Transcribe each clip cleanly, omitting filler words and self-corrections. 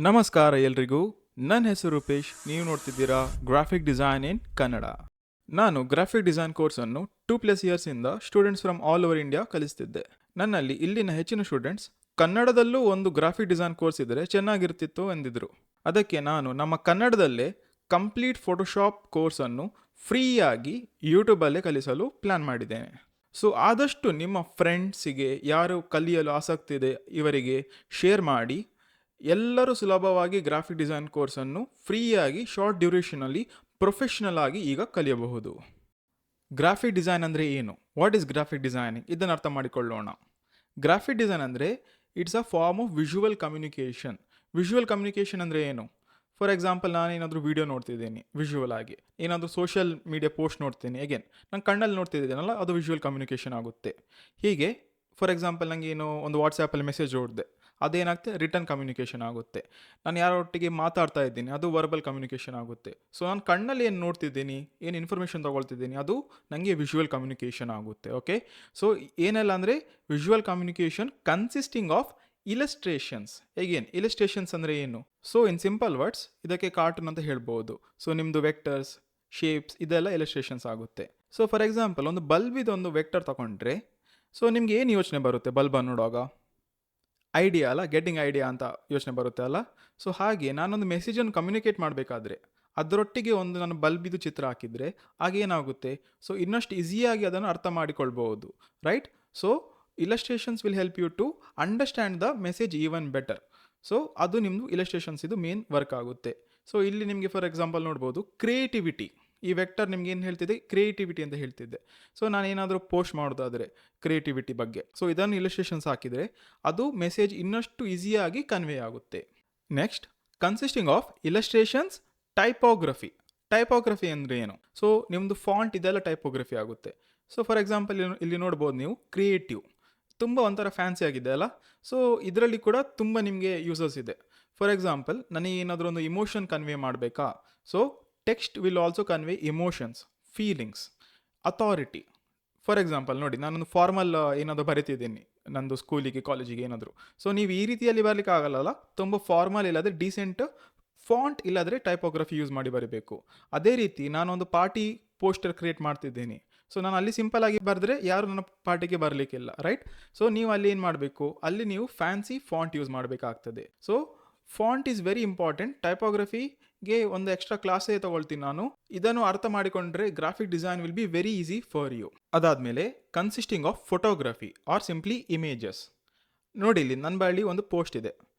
ನಮಸ್ಕಾರ ಎಲ್ರಿಗೂ. ನನ್ನ ಹೆಸರು ರೂಪೇಶ್. ನೀವು ನೋಡ್ತಿದ್ದೀರಾ ಗ್ರಾಫಿಕ್ ಡಿಸೈನ್ ಇನ್ ಕನ್ನಡ. ನಾನು ಗ್ರಾಫಿಕ್ ಡಿಸೈನ್ ಕೋರ್ಸನ್ನು 2+ ಇಯರ್ಸಿಂದ students from all over India ಕಲಿಸ್ತಿದ್ದೆ. ನನ್ನಲ್ಲಿ ಇಲ್ಲಿನ ಹೆಚ್ಚಿನ ಸ್ಟೂಡೆಂಟ್ಸ್ ಕನ್ನಡದಲ್ಲೂ ಒಂದು ಗ್ರಾಫಿಕ್ ಡಿಸೈನ್ ಕೋರ್ಸ್ ಇದ್ದರೆ ಚೆನ್ನಾಗಿರ್ತಿತ್ತು ಎಂದಿದ್ರು. ಅದಕ್ಕೆ ನಾನು ನಮ್ಮ ಕನ್ನಡದಲ್ಲೇ ಕಂಪ್ಲೀಟ್ ಫೋಟೋಶಾಪ್ ಕೋರ್ಸನ್ನು ಫ್ರೀಯಾಗಿ ಯೂಟ್ಯೂಬಲ್ಲೇ ಕಲಿಸಲು ಪ್ಲ್ಯಾನ್ ಮಾಡಿದ್ದೇನೆ. ಸೊ ಆದಷ್ಟು ನಿಮ್ಮ ಫ್ರೆಂಡ್ಸಿಗೆ ಯಾರು ಕಲಿಯಲು ಆಸಕ್ತಿ ಇದೆ ಇವರಿಗೆ ಶೇರ್ ಮಾಡಿ. ಎಲ್ಲರೂ ಸುಲಭವಾಗಿ ಗ್ರಾಫಿಕ್ ಡಿಸೈನ್ ಕೋರ್ಸನ್ನು ಫ್ರೀಯಾಗಿ ಶಾರ್ಟ್ ಡ್ಯೂರೇಷನಲ್ಲಿ ಪ್ರೊಫೆಷನಲ್ ಆಗಿ ಈಗ ಕಲಿಯಬಹುದು. ಗ್ರಾಫಿಕ್ ಡಿಸೈನ್ ಅಂದರೆ ಏನು? What is graphic designing? ಇದನ್ನು ಅರ್ಥ ಮಾಡಿಕೊಳ್ಳೋಣ. ಗ್ರಾಫಿಕ್ ಡಿಸೈನ್ ಅಂದರೆ it's a form of visual communication. Visual communication ಅಂದರೆ ಏನು? ಫಾರ್ ಎಕ್ಸಾಂಪಲ್, ನಾನು ಏನಾದರೂ ವೀಡಿಯೋ ನೋಡ್ತಿದ್ದೀನಿ ವಿಜುವಲ್ ಆಗಿ, ಏನಾದರೂ ಸೋಷಿಯಲ್ ಮೀಡಿಯಾ ಪೋಸ್ಟ್ ನೋಡ್ತೀನಿ, ಅಗೇನ್ ನಾನು ಕಣ್ಣಲ್ಲಿ ನೋಡ್ತಿದ್ದೀನಲ್ಲ, ಅದು ವಿಜುವಲ್ ಕಮ್ಯುನಿಕೇಷನ್ ಆಗುತ್ತೆ. ಹೀಗೆ ಫಾರ್ ಎಕ್ಸಾಂಪಲ್, ನನಗೆ ಏನು ಒಂದು ವಾಟ್ಸಾಪಲ್ಲಿ ಮೆಸೇಜ್ ಓಡಿದೆ, ಅದೇನಾಗುತ್ತೆ ರಿಟರ್ನ್ ಕಮ್ಯುನಿಕೇಷನ್ ಆಗುತ್ತೆ. ನಾನು ಯಾರೊಟ್ಟಿಗೆ ಮಾತಾಡ್ತಾ ಇದ್ದೀನಿ, ಅದು ವರ್ಬಲ್ ಕಮ್ಯುನಿಕೇಷನ್ ಆಗುತ್ತೆ. ಸೊ ನಾನು ಕಣ್ಣಲ್ಲಿ ಏನು ನೋಡ್ತಿದ್ದೀನಿ, ಏನು ಇನ್ಫಾರ್ಮೇಷನ್ ತೊಗೊಳ್ತಿದ್ದೀನಿ, ಅದು ನನಗೆ ವಿಜುವಲ್ ಕಮ್ಯುನಿಕೇಷನ್ ಆಗುತ್ತೆ. ಓಕೆ, ಸೊ ಏನೆಲ್ಲ ಅಂದರೆ visual communication consisting of illustrations. ಹೇಗೇನು ಇಲಸ್ಟ್ರೇಷನ್ಸ್ ಅಂದರೆ ಏನು? ಸೊ ಇನ್ ಸಿಂಪಲ್ ವರ್ಡ್ಸ್ ಇದಕ್ಕೆ ಕಾರ್ಟೂನ್ ಅಂತ ಹೇಳ್ಬೋದು. ಸೊ ನಿಮ್ಮದು ವೆಕ್ಟರ್ಸ್, ಶೇಪ್ಸ್ ಇದೆಲ್ಲ ಇಲಸ್ಟ್ರೇಷನ್ಸ್ ಆಗುತ್ತೆ. ಸೊ ಫಾರ್ ಎಕ್ಸಾಂಪಲ್, ಒಂದು ಬಲ್ಬಿದೊಂದು ವೆಕ್ಟರ್ ತಗೊಂಡ್ರೆ ಸೊ ನಿಮ್ಗೆ ಏನು ಯೋಚನೆ ಬರುತ್ತೆ ಬಲ್ಬನ್ನು ನೋಡುವಾಗ? ಐಡಿಯಾ ಅಲ್ಲ, ಗೆಟ್ಟಿಂಗ್ ಐಡಿಯಾ ಅಂತ ಯೋಚನೆ ಬರುತ್ತೆ ಅಲ್ಲ. ಸೊ ಹಾಗೆ ನಾನೊಂದು ಮೆಸೇಜನ್ನು ಕಮ್ಯುನಿಕೇಟ್ ಮಾಡಬೇಕಾದ್ರೆ ಅದರೊಟ್ಟಿಗೆ ಒಂದು ನಾನು ಬಲ್ಬಿದು ಚಿತ್ರ ಹಾಕಿದರೆ ಆಗೇನಾಗುತ್ತೆ? ಸೊ ಇನ್ನಷ್ಟು ಈಸಿಯಾಗಿ ಅದನ್ನು ಅರ್ಥ ಮಾಡಿಕೊಳ್ಬಹುದು, right? So illustrations will help you to understand the message even better. So ಅದು ನಿಮ್ಮದು ಇಲಸ್ಟ್ರೇಷನ್ಸ್ ಇದು ಮೇನ್ ವರ್ಕ್ ಆಗುತ್ತೆ. ಸೊ ಇಲ್ಲಿ ನಿಮಗೆ ಫಾರ್ ಎಕ್ಸಾಂಪಲ್ ನೋಡ್ಬೋದು ಕ್ರಿಯೇಟಿವಿಟಿ. ಈ ವೆಕ್ಟರ್ ನಿಮ್ಗೆ ಏನು ಹೇಳ್ತಿದೆ? ಕ್ರಿಯೇಟಿವಿಟಿ ಅಂತ ಹೇಳ್ತಿದ್ದೆ. ಸೊ ನಾನು ಏನಾದರೂ ಪೋಸ್ಟ್ ಮಾಡೋದಾದರೆ ಕ್ರಿಯೇಟಿವಿಟಿ ಬಗ್ಗೆ, ಸೊ ಇದನ್ನು ಇಲಸ್ಟ್ರೇಷನ್ಸ್ ಹಾಕಿದರೆ ಅದು ಮೆಸೇಜ್ ಇನ್ನಷ್ಟು ಈಸಿಯಾಗಿ ಕನ್ವೆ ಆಗುತ್ತೆ. Next, consisting of illustrations typography. Typography ಅಂದರೆ ಏನು? ಸೊ ನಿಮ್ಮದು ಫಾಂಟ್ ಇದೆಲ್ಲ ಟೈಪೋಗ್ರಫಿ ಆಗುತ್ತೆ. ಸೊ ಫಾರ್ ಎಕ್ಸಾಂಪಲ್ ಇಲ್ಲಿ ನೋಡ್ಬೋದು ನೀವು ಕ್ರಿಯೇಟಿವ್, ತುಂಬ ಒಂಥರ ಫ್ಯಾನ್ಸಿ ಆಗಿದೆ ಅಲ್ಲ. ಸೊ ಇದರಲ್ಲಿ ಕೂಡ ತುಂಬ ನಿಮಗೆ ಯೂಸಸ್ ಇದೆ. ಫಾರ್ ಎಕ್ಸಾಂಪಲ್, ನನಗೆ ಏನಾದರೂ ಒಂದು ಇಮೋಷನ್ ಕನ್ವೆ ಮಾಡಬೇಕಾ? So text will also convey emotions, feelings, authority. For example ನೋಡಿ, ನಾನೊಂದು ಫಾರ್ಮಲ್ ಏನಾದರೂ ಬರಿತಿದ್ದೀನಿ ನಂದು ಸ್ಕೂಲಿಗೆ ಕಾಲೇಜಿಗೆ ಏನಾದರೂ. ಸೊ ನೀವು ಈ ರೀತಿಯಲ್ಲಿ ಬರಲಿಕ್ಕೆ ಆಗಲ್ಲ, ತುಂಬ ಫಾರ್ಮಲ್ ಇಲ್ಲದ್ರೆ ಡೀಸೆಂಟ್ ಫಾಂಟ್ ಇಲ್ಲದ್ರೆ ಟೈಪೋಗ್ರಫಿ ಯೂಸ್ ಮಾಡಿ ಬರೀಬೇಕು. ಅದೇ ರೀತಿ ನಾನೊಂದು ಪಾರ್ಟಿ ಪೋಸ್ಟರ್ ಕ್ರಿಯೇಟ್ ಮಾಡ್ತಿದ್ದೀನಿ. ಸೊ ನಾನು ಅಲ್ಲಿ ಸಿಂಪಲ್ ಆಗಿ ಬರೆದ್ರೆ ಯಾರು ನನ್ನ ಪಾರ್ಟಿಗೆ ಬರಲಿಕ್ಕಿಲ್ಲ, ರೈಟ್? ಸೊ ನೀವು ಅಲ್ಲಿ ಏನು ಮಾಡಬೇಕು? ಅಲ್ಲಿ ನೀವು ಫ್ಯಾನ್ಸಿ ಫಾಂಟ್ ಯೂಸ್ ಮಾಡಬೇಕಾಗ್ತದೆ. So font is very important. ಟೈಪೋಗ್ರಫಿಗೆ ಒಂದು ಎಕ್ಸ್ಟ್ರಾ ಕ್ಲಾಸೇ ತಗೊಳ್ತೀನಿ ನಾನು. ಇದನ್ನು ಅರ್ಥ ಮಾಡಿಕೊಂಡ್ರೆ graphic design will be very easy for you. ಅದಾದಮೇಲೆ consisting of photography or simply images. ನೋಡಿ, ಇಲ್ಲಿ ನನ್ನ ಬಳಿ ಒಂದು ಪೋಸ್ಟ್ ಇದೆ.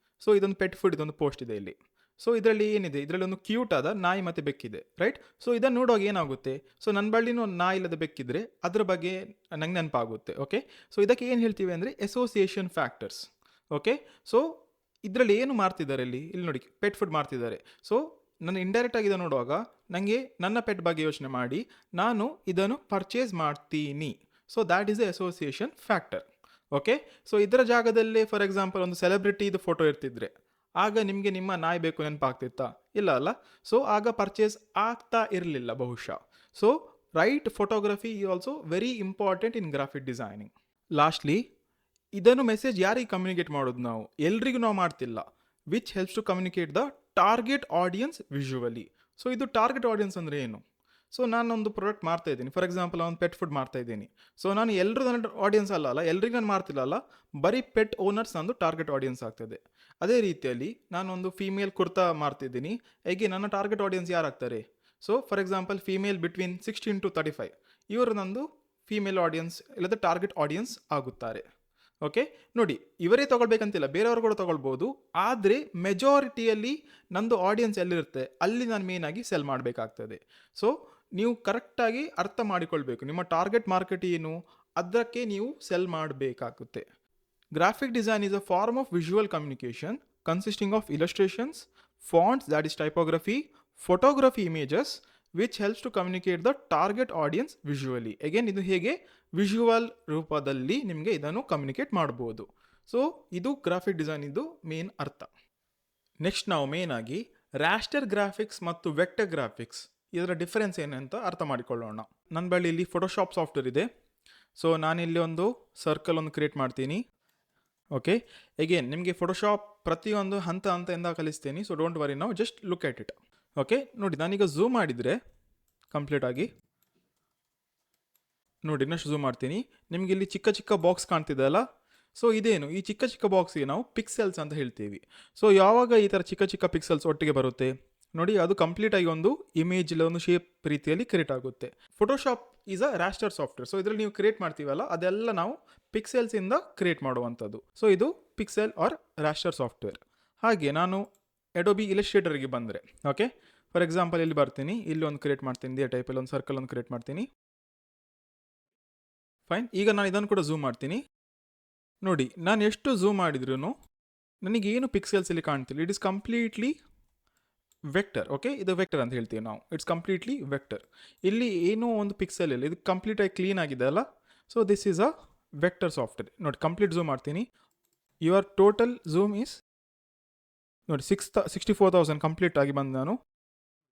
ಸೊ ಇದೊಂದು ಪೆಟ್ ಫುಡ್ ಇದೊಂದು ಪೋಸ್ಟ್ ಇದೆ ಇಲ್ಲಿ. ಸೊ ಇದರಲ್ಲಿ ಏನಿದೆ? ಇದರಲ್ಲಿ ಒಂದು ಕ್ಯೂಟ್ ಆದ ನಾಯಿ ಮತ್ತು ಬೆಕ್ಕಿದೆ, ರೈಟ್? ಸೊ ಇದನ್ನು ನೋಡುವಾಗ ಏನಾಗುತ್ತೆ? ಸೊ ನನ್ನ ಬಳಿನೂ ಒಂದು ನಾಯಿ ಇಲ್ಲದ ಬೆಕ್ಕಿದ್ರೆ ಅದ್ರ ಬಗ್ಗೆ ನಂಗೆ ನೆನಪಾಗುತ್ತೆ. ಓಕೆ, ಸೊ ಇದಕ್ಕೆ ಏನು ಹೇಳ್ತೀವಿ ಅಂದರೆ ಅಸೋಸಿಯೇಷನ್ ಫ್ಯಾಕ್ಟರ್ಸ್. ಓಕೆ, ಸೊ ಇದರಲ್ಲಿ ಏನು ಮಾಡ್ತಿದ್ದಾರೆ ಇಲ್ಲಿ ನೋಡಿ, ಪೆಟ್ ಫುಡ್ ಮಾಡ್ತಿದ್ದಾರೆ. ಸೊ ನಾನು ಇಂಡೈರೆಕ್ಟಾಗಿ ಇದನ್ನು ನೋಡುವಾಗ ನನಗೆ ನನ್ನ ಪೆಟ್ ಬಗ್ಗೆ ಯೋಚನೆ ಮಾಡಿ ನಾನು ಇದನ್ನು ಪರ್ಚೇಸ್ ಮಾಡ್ತೀನಿ. So that is the association factor. Okay, so ಇದರ ಜಾಗದಲ್ಲೇ ಫಾರ್ ಎಕ್ಸಾಂಪಲ್ ಒಂದು ಸೆಲೆಬ್ರಿಟಿದು ಫೋಟೋ ಇರ್ತಿದ್ರೆ ಆಗ ನಿಮಗೆ ನಿಮ್ಮ ನಾಯಿ ಬೇಕು ನೆನಪಾಗ್ತಿತ್ತಾ? ಇಲ್ಲ ಅಲ್ಲ. ಸೊ ಆಗ ಪರ್ಚೇಸ್ ಆಗ್ತಾ ಇರಲಿಲ್ಲ ಬಹುಶಃ. So right photography is also very important in graphic designing. Lastly, ಇದನ್ನು ಮೆಸೇಜ್ ಯಾರಿಗೆ ಕಮ್ಯುನಿಕೇಟ್ ಮಾಡೋದು? ನಾವು ಎಲ್ರಿಗೂ ನಾವು ಮಾಡ್ತಿಲ್ಲ. Which helps to communicate the target audience visually. So ಇದು ಟಾರ್ಗೆಟ್ ಆಡಿಯನ್ಸ್ ಅಂದರೆ ಏನು? ಸೊ ನಾನೊಂದು ಪ್ರಾಡಕ್ಟ್ ಮಾಡ್ತಾ ಇದ್ದೀನಿ, ಫಾರ್ ಎಕ್ಸಾಂಪಲ್ ಒಂದು ಪೆಟ್ ಫುಡ್ ಮಾಡ್ತಾ ಇದ್ದೀನಿ. ಸೊ ನಾನು ಎಲ್ಲರೂ ನನ್ನ ಆಡಿಯನ್ಸ್ ಅಲ್ಲ, ಎಲ್ರಿಗೂ ನಾನು ಮಾಡ್ತಿಲ್ಲ, ಬರೀ ಪೆಟ್ ಓನರ್ಸ್ ನಂದು ಟಾರ್ಗೆಟ್ ಆಡಿಯನ್ಸ್ ಆಗ್ತದೆ. ಅದೇ ರೀತಿಯಲ್ಲಿ ನಾನೊಂದು ಫೀಮೇಲ್ ಕುರ್ತಾ ಮಾಡ್ತಿದ್ದೀನಿ, ಹೇಗೆ ನನ್ನ ಟಾರ್ಗೆಟ್ ಆಡಿಯನ್ಸ್ ಯಾರಾಗ್ತಾರೆ? So for example female between 16 to 35 ಇವರು ನಂದು ಫೀಮೇಲ್ ಆಡಿಯನ್ಸ್ ಇಲ್ಲದ ಟಾರ್ಗೆಟ್ ಆಡಿಯನ್ಸ್ ಆಗುತ್ತಾರೆ. ಓಕೆ, ನೋಡಿ, ಇವರೇ ತೊಗೊಳ್ಬೇಕಂತಿಲ್ಲ, ಬೇರೆಯವರು ಕೂಡ ತೊಗೊಳ್ಬೋದು. ಆದರೆ ಮೆಜಾರಿಟಿಯಲ್ಲಿ ನಂದು ಆಡಿಯನ್ಸ್ ಎಲ್ಲಿರುತ್ತೆ ಅಲ್ಲಿ ನಾನು ಮೇಯ್ನಾಗಿ ಸೆಲ್ ಮಾಡಬೇಕಾಗ್ತದೆ. ಸೊ ನೀವು ಕರೆಕ್ಟಾಗಿ ಅರ್ಥ ಮಾಡಿಕೊಳ್ಬೇಕು ನಿಮ್ಮ ಟಾರ್ಗೆಟ್ ಮಾರ್ಕೆಟ್ ಏನು, ಅದಕ್ಕೆ ನೀವು ಸೆಲ್ ಮಾಡಬೇಕಾಗುತ್ತೆ. Graphic design is a form of visual communication consisting of illustrations, fonts that is typography, photography, images which helps to communicate the target audience visually. Again ಇದು ಹೇಗೆ ವಿಜುವಲ್ ರೂಪದಲ್ಲಿ ನಿಮಗೆ ಇದನ್ನು ಕಮ್ಯುನಿಕೇಟ್ ಮಾಡ್ಬೋದು. ಸೊ ಇದು ಗ್ರಾಫಿಕ್ ಡಿಸೈನ್ ಇದು main ಅರ್ಥ. Next ನಾವು ಮೇನ್ ಆಗಿ ರಾಸ್ಟರ್ ಗ್ರಾಫಿಕ್ಸ್ ಮತ್ತು ವೆಕ್ಟರ್ ಗ್ರಾಫಿಕ್ಸ್ ಇದರ ಡಿಫರೆನ್ಸ್ ಏನಂತ ಅರ್ಥ ಮಾಡಿಕೊಳ್ಳೋಣ. ನನ್ನ ಬಳಿ ಇಲ್ಲಿ ಫೋಟೋಶಾಪ್ ಸಾಫ್ಟ್ವೇರ್ ಇದೆ. ಸೊ ನಾನಿಲ್ಲಿ ಒಂದು ಸರ್ಕಲ್ ಒಂದು ಕ್ರಿಯೇಟ್ ಮಾಡ್ತೀನಿ. ಓಕೆ, ಎಗೇನ್ ನಿಮಗೆ ಫೋಟೋಶಾಪ್ ಪ್ರತಿಯೊಂದು ಹಂತದಿಂದ ಕಲಿಸ್ತೀನಿ, ಸೊ ಡೋಂಟ್ ವರಿ, ನಾವು just look at it. Okay, ನೋಡಿ ನಾನೀಗ ಝೂಮ್ ಮಾಡಿದರೆ ಕಂಪ್ಲೀಟ್ ಆಗಿ ನೋಡಿ, ಇನ್ನಷ್ಟು ಝೂಮ್ ಮಾಡ್ತೀನಿ. ನಿಮಗೆ ಇಲ್ಲಿ ಚಿಕ್ಕ ಚಿಕ್ಕ ಬಾಕ್ಸ್ ಕಾಣ್ತಿದೆ ಅಲ್ಲ, ಸೊ ಇದೇನು, ಈ ಚಿಕ್ಕ ಚಿಕ್ಕ ಬಾಕ್ಸಿಗೆ ನಾವು ಪಿಕ್ಸೆಲ್ಸ್ ಅಂತ ಹೇಳ್ತೀವಿ. ಸೊ ಯಾವಾಗ ಈ ಥರ ಚಿಕ್ಕ ಚಿಕ್ಕ ಪಿಕ್ಸೆಲ್ಸ್ ಒಟ್ಟಿಗೆ ಬರುತ್ತೆ ನೋಡಿ, ಅದು ಕಂಪ್ಲೀಟ್ ಆಗಿ ಒಂದು ಇಮೇಜ್ ಇಲ್ಲ ಒಂದು ಶೇಪ್ ರೀತಿಯಲ್ಲಿ ಕ್ರಿಯೇಟ್ ಆಗುತ್ತೆ. Photoshop is a raster software. So ಇದರಲ್ಲಿ ನೀವು ಕ್ರಿಯೇಟ್ ಮಾಡ್ತೀವಲ್ಲ, ಅದೆಲ್ಲ ನಾವು ಪಿಕ್ಸೆಲ್ಸ್ ಇಂದ ಕ್ರಿಯೇಟ್ ಮಾಡುವಂಥದ್ದು. ಸೊ ಇದು ಪಿಕ್ಸೆಲ್ ಆರ್ ರಾಸ್ಟರ್ ಸಾಫ್ಟ್ವೇರ್. ಹಾಗೆ ನಾನು ಅಡೋಬಿ ಇಲಸ್ಟ್ರೇಟರ್ಗೆ ಬಂದರೆ, ಓಕೆ, ಫಾರ್ ಎಕ್ಸಾಂಪಲ್ ಇಲ್ಲಿ ಬರ್ತೀನಿ, ಇಲ್ಲಿ ಒಂದು ಕ್ರಿಯೇಟ್ ಮಾಡ್ತೀನಿ, ಇದೇ ಟೈಪಲ್ಲಿ ಒಂದು ಸರ್ಕಲ್ ಒಂದು ಕ್ರಿಯೇಟ್ ಮಾಡ್ತೀನಿ. ಫೈನ್, ಈಗ ನಾನು ಇದನ್ನು ಕೂಡ ಝೂಮ್ ಮಾಡ್ತೀನಿ. ನೋಡಿ, ನಾನು ಎಷ್ಟು ಝೂಮ್ ಮಾಡಿದ್ರೂ ನನಗೇನು ಪಿಕ್ಸೆಲ್ಸ್ ಇಲ್ಲಿ ಕಾಣ್ತಿಲ್ಲ. It is completely vector. Okay, ಇದು ವೆಕ್ಟರ್ ಅಂತ ಹೇಳ್ತೀವಿ ನಾವು. It's completely vector. ಇಲ್ಲಿ ಏನೋ ಒಂದು ಪಿಕ್ಸೆಲ್ ಇಲ್ಲ, ಇದು ಕಂಪ್ಲೀಟಾಗಿ ಕ್ಲೀನ್ ಆಗಿದೆ ಅಲ್ಲ. So this is a vector software. ನೋಡಿ, ಕಂಪ್ಲೀಟ್ ಝೂಮ್ ಮಾಡ್ತೀನಿ. ಯುವರ್ ಟೋಟಲ್ ಝೂಮ್ ಈಸ್ ನೋಡಿ 64,000 ಕಂಪ್ಲೀಟ್ ಆಗಿ ಬಂದು ನಾನು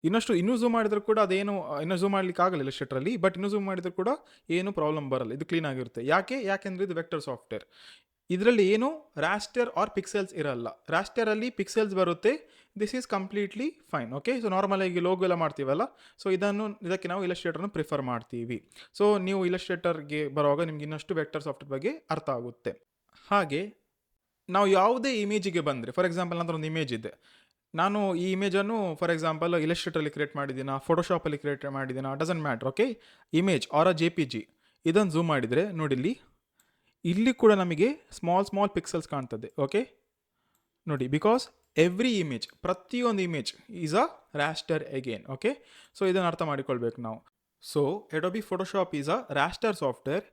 ಇನ್ನೂ ಝೂಮ್ ಮಾಡಿದ್ರು ಕೂಡ ಅದೇನು ಇನ್ನೂ ಝೂಮ್ ಮಾಡ್ಲಿಕ್ಕೆ ಆಗಲ್ಲ ಇಲಸ್ಟ್ರೇಟರಲ್ಲಿ, ಬಟ್ ಇನ್ನೂ ಝೂಮ್ ಮಾಡಿದ್ರು ಕೂಡ ಏನು ಪ್ರಾಬ್ಲಮ್ ಬರಲ್ಲ, ಇದು ಕ್ಲೀನ್ ಆಗಿರುತ್ತೆ. ಯಾಕೆಂದರೆ ಇದು ವೆಕ್ಟರ್ ಸಾಫ್ಟ್ವೇರ್. ಇದರಲ್ಲಿ ಏನು ರಾಸ್ಟರ್ ಆರ್ ಪಿಕ್ಸೆಲ್ಸ್ ಇರಲ್ಲ. ರಾಸ್ಟರಲ್ಲಿ ಪಿಕ್ಸೆಲ್ಸ್ ಬರುತ್ತೆ. This is completely fine. Okay, so normal ಆಗಿ ಲೋಗೋ ಎಲ್ಲ ಮಾಡ್ತೀವಲ್ಲ, ಸೊ ಇದಕ್ಕೆ ನಾವು ಇಲಸ್ಟ್ರೇಟರ್ನ ಪ್ರಿಫರ್ ಮಾಡ್ತೀವಿ. ಸೊ ನೀವು ಇಲಸ್ಟ್ರೇಟರ್ಗೆ ಬರುವಾಗ ನಿಮ್ಗೆ ಇನ್ನಷ್ಟು ವೆಕ್ಟರ್ ಸಾಫ್ಟ್ವೇರ್ ಬಗ್ಗೆ ಅರ್ಥ ಆಗುತ್ತೆ. ಹಾಗೆ ನಾವು ಯಾವುದೇ ಇಮೇಜಿಗೆ ಬಂದರೆ, ಫಾರ್ ಎಕ್ಸಾಂಪಲ್ ನಂತರ ಒಂದು ಇಮೇಜ್ ಇದೆ, ನಾನು ಈ ಇಮೇಜನ್ನು ಫಾರ್ ಎಕ್ಸಾಂಪಲ್ ಇಲಸ್ಟ್ರೇಟರಲ್ಲಿ ಕ್ರಿಯೇಟ್ ಮಾಡಿದ್ದೀನಾ, ಫೋಟೋಶಾಪಲ್ಲಿ ಕ್ರಿಯೇಟ್ ಮಾಡಿದ್ದೀನಾ, doesn't matter. Okay, image or a JPG ಇದನ್ನು ಝೂಮ್ ಮಾಡಿದರೆ ನೋಡಿ, ಇಲ್ಲಿ ಕೂಡ ನಮಗೆ ಸ್ಮಾಲ್ ಪಿಕ್ಸೆಲ್ಸ್ ಕಾಣ್ತದೆ. ಓಕೆ, ನೋಡಿ, ಬಿಕಾಸ್ ಎವ್ರಿ ಇಮೇಜ್, ಪ್ರತಿಯೊಂದು image is a raster again. Okay, so ಇದನ್ನು ಅರ್ಥ ಮಾಡಿಕೊಳ್ಬೇಕು ನಾವು. So Adobe Photoshop is a raster software,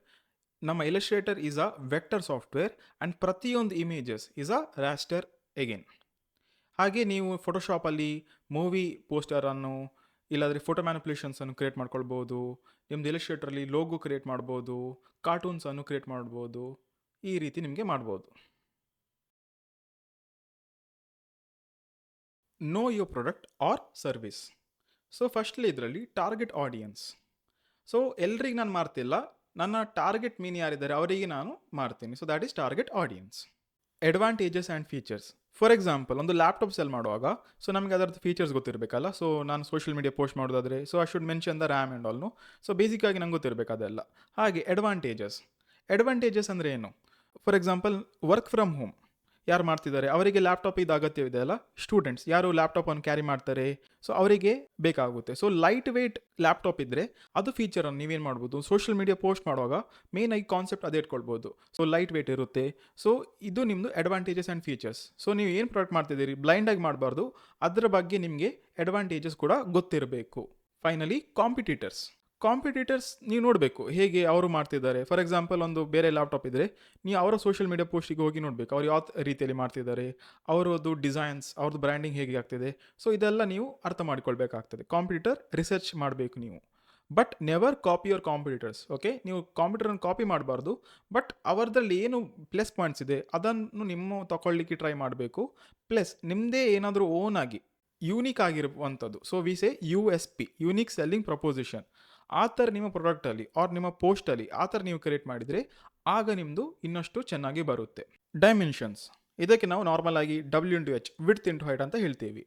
ನಮ್ಮ Illustrator is a vector software, and ಪ್ರತಿಯೊಂದು images is a raster again. ಹಾಗೆ ನೀವು ಫೋಟೋಶಾಪಲ್ಲಿ ಮೂವಿ ಪೋಸ್ಟರನ್ನು ಇಲ್ಲಾಂದರೆ ಫೋಟೋ ಮ್ಯಾನಿಪ್ಯುಲೇಷನ್ಸನ್ನು ಕ್ರಿಯೇಟ್ ಮಾಡ್ಕೊಳ್ಬೋದು. ನಿಮ್ಮದು ಇಲಸ್ಟ್ರೇಟರಲ್ಲಿ ಲೋಗೋ ಕ್ರಿಯೇಟ್ ಮಾಡ್ಬೋದು, ಕಾರ್ಟೂನ್ಸನ್ನು ಕ್ರಿಯೇಟ್ ಮಾಡ್ಬೋದು, ಈ ರೀತಿ ನಿಮಗೆ ಮಾಡ್ಬೋದು. Know your product or service. So firstly ಇದರಲ್ಲಿ ಟಾರ್ಗೆಟ್ ಆಡಿಯನ್ಸ್. ಸೊ ಎಲ್ರಿಗೆ ನಾನು ಮಾಡ್ತಿಲ್ಲ, ನನ್ನ ಟಾರ್ಗೆಟ್ ಮೀನ್ ಯಾರಿದ್ದಾರೆ ಅವರಿಗೆ ನಾನು ಮಾಡ್ತೀನಿ. So that is target audience. Advantages and features. For example ಒಂದು ಲ್ಯಾಪ್ಟಾಪ್ ಸೆಲ್ ಮಾಡುವಾಗ, ಸೊ ನಮಗೆ ಅದರದ್ದು ಫೀಚರ್ಸ್ ಗೊತ್ತಿರಬೇಕಲ್ಲ. ಸೊ ನಾನು ಸೋಷಿಯಲ್ ಮೀಡಿಯಾ ಪೋಸ್ಟ್ ಮಾಡೋದಾದರೆ, so I should mention the RAM and ಆಲ್ನು. ಸೊ ಬೇಸಿಕ್ಕಾಗಿ ನಂಗೆ ಗೊತ್ತಿರಬೇಕು ಅದೆಲ್ಲ. ಹಾಗೆ ಅಡ್ವಾಂಟೇಜಸ್ ಅಂದರೆ ಏನು? For example work from home ಯಾರು ಮಾಡ್ತಿದ್ದಾರೆ ಅವರಿಗೆ ಲ್ಯಾಪ್ಟಾಪ್ ಇದು ಅಗತ್ಯವಿದೆ ಅಲ್ಲ. ಸ್ಟೂಡೆಂಟ್ಸ್ ಯಾರು ಲ್ಯಾಪ್ಟಾಪನ್ನು ಕ್ಯಾರಿ ಮಾಡ್ತಾರೆ, ಸೊ ಅವರಿಗೆ ಬೇಕಾಗುತ್ತೆ. ಸೊ ಲೈಟ್ ವೆಯ್ಟ್ ಲ್ಯಾಪ್ಟಾಪ್ ಇದ್ದರೆ ಅದು ಫೀಚರನ್ನು ನೀವೇನು ಮಾಡ್ಬೋದು, ಸೋಷಿಯಲ್ ಮೀಡಿಯಾ ಪೋಸ್ಟ್ ಮಾಡುವಾಗ ಮೇನ್ ಆಗಿ ಕಾನ್ಸೆಪ್ಟ್ ಅದೇ ಇಟ್ಕೊಳ್ಬೋದು. ಸೊ ಲೈಟ್ ವೆಯ್ಟ್ ಇರುತ್ತೆ. ಸೊ ಇದು ನಿಮ್ಮದು ಅಡ್ವಾಂಟೇಜಸ್ ಆ್ಯಂಡ್ ಫೀಚರ್ಸ್. ಸೊ ನೀವು ಏನು ಪ್ರಾಡಕ್ಟ್ ಮಾಡ್ತಿದ್ದೀರಿ ಬ್ಲೈಂಡಾಗಿ ಮಾಡಬಾರ್ದು, ಅದರ ಬಗ್ಗೆ ನಿಮಗೆ ಅಡ್ವಾಂಟೇಜಸ್ ಕೂಡ ಗೊತ್ತಿರಬೇಕು. ಫೈನಲಿ ಕಾಂಪಿಟೇಟರ್ಸ್ ನೀವು ನೋಡಬೇಕು ಹೇಗೆ ಅವರು ಮಾಡ್ತಿದ್ದಾರೆ. ಫಾರ್ ಎಕ್ಸಾಂಪಲ್ ಒಂದು ಬೇರೆ ಲ್ಯಾಪ್ಟಾಪ್ ಇದ್ದರೆ ನೀವು ಅವರ ಸೋಷಿಯಲ್ ಮೀಡಿಯಾ ಪೋಸ್ಟಿಗೆ ಹೋಗಿ ನೋಡಬೇಕು, ಅವ್ರು ಯಾವ ರೀತಿಯಲ್ಲಿ ಮಾಡ್ತಿದ್ದಾರೆ, ಅವರದ್ದು ಡಿಸೈನ್ಸ್, ಅವ್ರದ್ದು ಬ್ರ್ಯಾಂಡಿಂಗ್ ಹೇಗೆ ಆಗ್ತಿದೆ. ಸೊ ಇದೆಲ್ಲ ನೀವು ಅರ್ಥ ಮಾಡಿಕೊಳ್ಬೇಕಾಗ್ತದೆ. ಕಾಂಪಿಟೇಟರ್ ರಿಸರ್ಚ್ ಮಾಡಬೇಕು ನೀವು. But never copy your competitors. Okay, ನೀವು ಕಾಂಪಿಟೇಟರ್ನ ಕಾಪಿ ಮಾಡಬಾರ್ದು, ಬಟ್ ಅವರದ್ರಲ್ಲಿ ಏನು ಪ್ಲಸ್ ಪಾಯಿಂಟ್ಸ್ ಇದೆ ಅದನ್ನು ನಿಮ್ಮ ತಗೊಳ್ಳಿಕ್ಕೆ ಟ್ರೈ ಮಾಡಬೇಕು. ಪ್ಲಸ್ ನಿಮ್ಮದೇ ಏನಾದರೂ ಓನ್ ಆಗಿ ಯೂನಿಕ್ ಆಗಿರುವಂಥದ್ದು, so we say USP, unique selling proposition, ಆ ಥರ ನಿಮ್ಮ ಪ್ರಾಡಕ್ಟಲ್ಲಿ ಆರ್ ನಿಮ್ಮ ಪೋಸ್ಟಲ್ಲಿ ಆ ಥರ ನೀವು ಕ್ರಿಯೇಟ್ ಮಾಡಿದರೆ ಆಗ ನಿಮ್ಮದು ಇನ್ನಷ್ಟು ಚೆನ್ನಾಗಿ ಬರುತ್ತೆ. ಡೈಮೆನ್ಷನ್ಸ್, ಇದಕ್ಕೆ ನಾವು ನಾರ್ಮಲ್ ಆಗಿ W/H ವಿಡ್ತ್ ಇಂಟು ಹೈಟ್ ಅಂತ ಹೇಳ್ತೀವಿ.